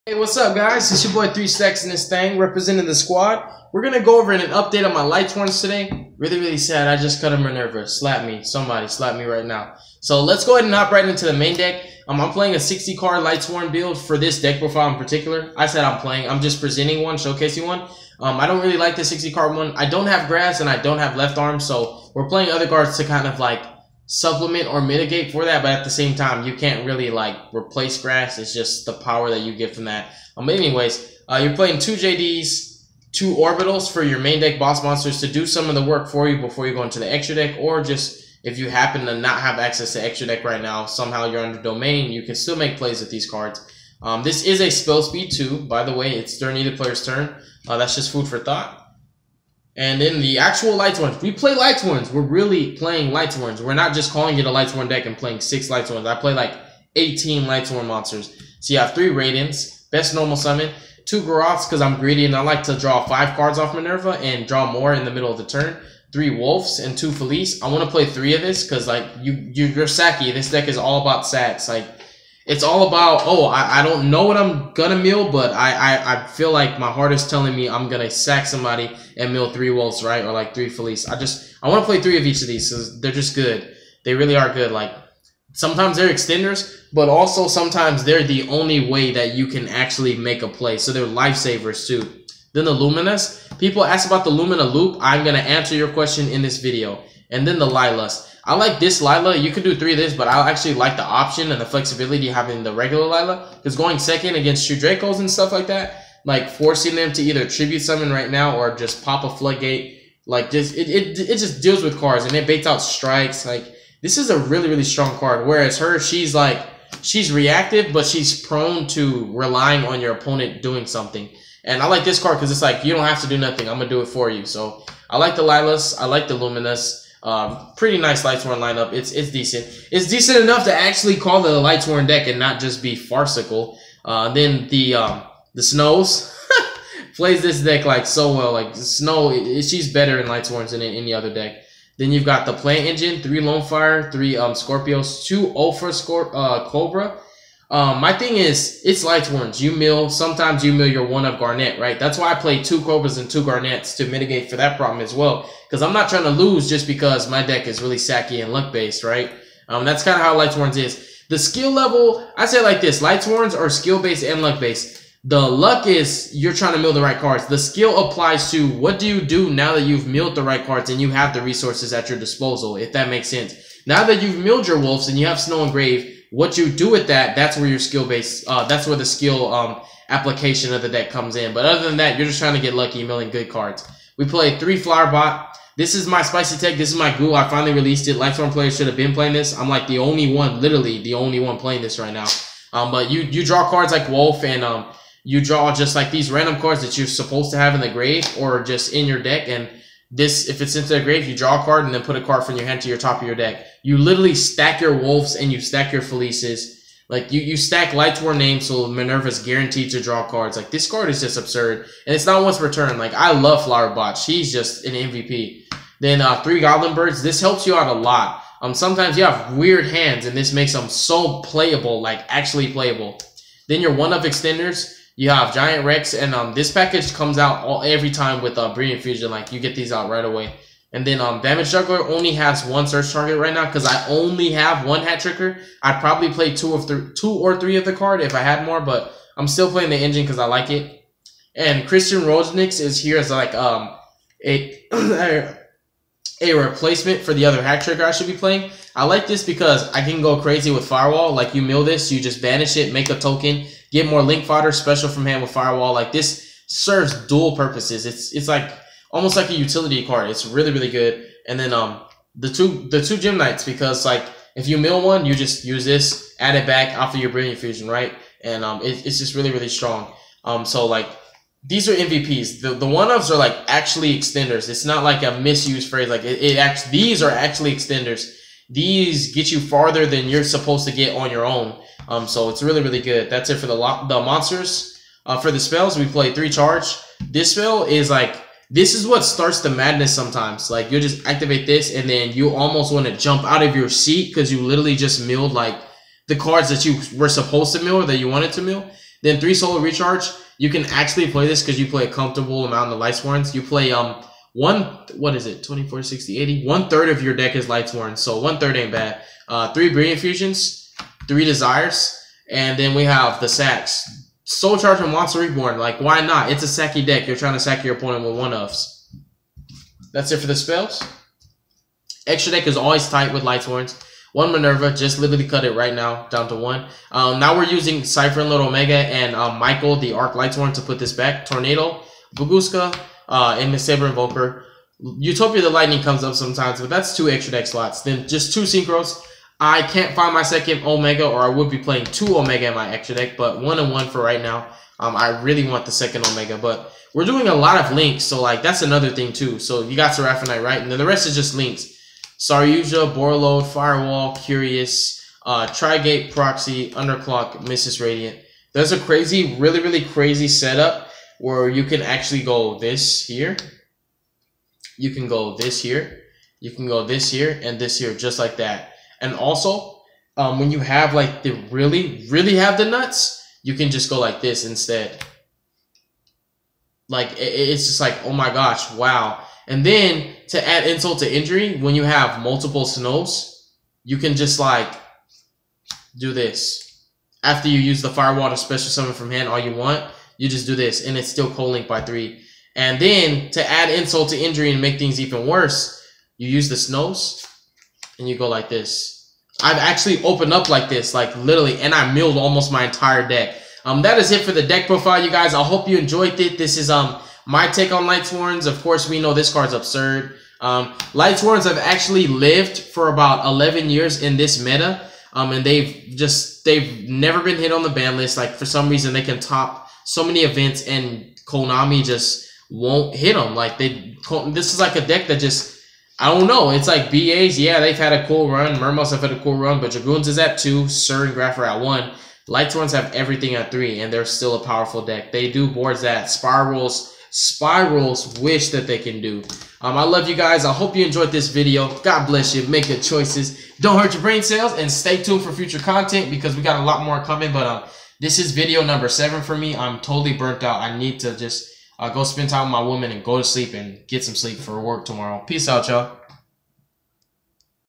Hey, what's up, guys? It's your boy 3 Stacks in this thing, representing the squad. We're gonna go over an update on my Lightsworn today. Really sad. I just cut a Minerva. Slap me. Somebody slap me right now. So let's go ahead and hop right into the main deck. I'm playing a 60 card Lightsworn build for this deck profile in particular. I said I'm playing. I'm just presenting one, showcasing one. I don't really like the 60 card one. I don't have grass and I don't have left arm, so we're playing other cards to kind of like supplement or mitigate for that, but at the same time you can't really like replace grass. It's just the power that you get from that. But anyways, you're playing 2 JDs, 2 orbitals for your main deck boss monsters to do some of the work for you before you go into the extra deck, or just if you happen to not have access to extra deck right now, somehow you're under domain, you can still make plays with these cards. This is a spell speed 2, by the way. It's during either player's turn. That's just food for thought. And then the actual Lightsworns. We play Lightsworns. We're really playing Lightsworns. We're not just calling it a Lightsworn deck and playing 6 Lightsworns. I play like 18 Lightsworn monsters. So you have 3 Radiants, best normal summon, 2 Garoths because I'm greedy and I like to draw 5 cards off Minerva and draw more in the middle of the turn, 3 Wolves, and 2 Felice. I want to play 3 of this because like you're sacky. This deck is all about sacks. Like, it's all about, oh, I don't know what I'm gonna mill, but I feel like my heart is telling me I'm gonna sack somebody and mill 3 Wolves, right? Or like 3 Felice. I want to play 3 of each of these because they're just good. They really are good. Like, sometimes they're extenders, but also sometimes they're the only way that you can actually make a play. So they're lifesavers too. Then the Luminous. People ask about the Lumina Loop. I'm gonna answer your question in this video. And then the Lilas. I like this Lila. You can do 3 of this, but I actually like the option and the flexibility of having the regular Lila. Because going second against True Dracos and stuff like that, like forcing them to either tribute summon right now or just pop a floodgate, like just it just deals with cards and it baits out strikes. Like, this is a really strong card. Whereas her, she's reactive, but she's prone to relying on your opponent doing something. And I like this card because it's like, you don't have to do nothing. I'm gonna do it for you. So I like the Lilas. I like the Luminous. Pretty nice Lightsworn lineup. It's decent. It's decent enough to actually call it a Lightsworn deck and not just be farcical. Then the Snows plays this deck like so well. Like Snow, she's better in Lightsworns than in any other deck. Then you've got the Plant Engine, 3 Lone Fire, 3 Scorpios, 2 Ultra Cobra. My thing is, it's Lightsworns. You mill, sometimes you mill your 1 of Garnet, right? That's why I play 2 Cobras and 2 Garnets to mitigate for that problem as well. Because I'm not trying to lose just because my deck is really sacky and luck-based, right? That's kind of how Lightsworns is. The skill level, I say it like this. Lightsworns are skill-based and luck-based. The luck is you're trying to mill the right cards. The skill applies to what do you do now that you've milled the right cards and you have the resources at your disposal, if that makes sense. Now that you've milled your Wolves and you have Snow and Grave, what you do with that, that's where your skill-based, that's where the skill application of the deck comes in. But other than that, you're just trying to get lucky milling good cards. We play 3 Flower Bot. This is my spicy tech. This is my ghoul. I finally released it. Lightsworn players should have been playing this. I'm like the only one, literally the only one playing this right now. But you draw cards like Wolf and you draw just like these random cards that you're supposed to have in the grave or just in your deck. And this, if it's into the grave, you draw a card and then put a card from your hand to your top of your deck. You literally stack your Wolves and you stack your Felices. Like, you stack Lightsworn names so Minerva's guaranteed to draw cards. Like, this card is just absurd. And it's not once per turn. Like, I love Flower Bot. She's just an MVP. Then 3 Goblin Birds. This helps you out a lot. Sometimes you have weird hands and this makes them so playable, like actually playable. Then your 1 of extenders. You have Giant Rex, and this package comes out every time with Brilliant Fusion. Like, you get these out right away. And then Damage Juggler only has 1 search target right now because I only have 1 Hat Tricker. I'd probably play 2 or 3 of the card if I had more, but I'm still playing the engine because I like it. And Christian Rosenix is here as like a replacement for the other Hat Tricker I should be playing. I like this because I can go crazy with Firewall. Like, you mill this, you just banish it, make a token, get more Link Fodder, special from hand with Firewall. Like, this serves dual purposes. It's like almost like a utility card. It's really good. And then the two Gem Knights, because like if you mill one, you just use this, add it back after your Brilliant Fusion, right? And it's just really strong. So like, these are MVPs. The 1-ofs are like actually extenders. It's not like a misused phrase. Like, these are actually extenders. These get you farther than you're supposed to get on your own. So it's really good. That's it for the monsters. For the spells, we play 3 Charge. This spell is like, this is what starts the madness sometimes. Like, you'll just activate this and then you almost want to jump out of your seat because you literally just milled like the cards that you were supposed to mill or that you wanted to mill. Then 3 Solar Recharge. You can actually play this because you play a comfortable amount of Lightsworns. You play what is it? 24, 60, 80. 1/3 of your deck is Lightsworn, so 1/3 ain't bad. 3 Brilliant Fusions, 3 Desires, and then we have the sacks. Soul Charge and Monster Reborn. Like, why not? It's a sacky deck. You're trying to sack your opponent with 1-ofs. That's it for the spells. Extra deck is always tight with Lightsworns. 1 Minerva, just literally cut it right now down to 1. Now we're using Cypher and Little Omega and Michael, the Arc Lightsworn, to put this back. Tornado, Buguska, and the Saber Invoker. Utopia the Lightning comes up sometimes, but that's 2 extra deck slots. Then just 2 Synchros. I can't find my second Omega, or I would be playing 2 Omega in my extra deck, but 1 and 1 for right now. I really want the second Omega, but we're doing a lot of links, so like that's another thing too. So you got Seraphonite, right? And then the rest is just links. Saryuja, Borload, Firewall, Curious, Trigate, Proxy, Underclock, Mrs. Radiant. There's a crazy, really crazy setup where you can actually go this here. You can go this here. You can go this here and this here, just like that. And also, when you have like the really have the nuts, you can just go like this instead. Like, it's just like, oh my gosh, wow. And then, to add insult to injury, when you have multiple snows, you can just, like, do this. After you use the Firewall to special summon from hand all you want, you just do this, and it's still co-linked by 3. And then, to add insult to injury and make things even worse, you use the snows, and you go like this. I've actually opened up like this, like, literally, and I milled almost my entire deck. That is it for the deck profile, you guys. I hope you enjoyed it. This is, my take on Lightsworns. Of course, we know this card's absurd. Lightsworns have actually lived for about 11 years in this meta, and they've never been hit on the ban list. Like, for some reason, they can top so many events, and Konami just won't hit them. Like, this is like a deck that just, I don't know. It's like BAs, yeah, they've had a cool run. Mermos have had a cool run, but Dragoons is at 2, Sir and Graph are at 1. Lightsworns have everything at 3, and they're still a powerful deck. They do boards that Spirals wish that they can do. I love you guys. I hope you enjoyed this video. God bless you. Make good choices. Don't hurt your brain cells, and stay tuned for future content because we got a lot more coming. But this is video number 7 for me. I'm totally burnt out. I need to just go spend time with my woman and go to sleep and get some sleep for work tomorrow. Peace out, y'all.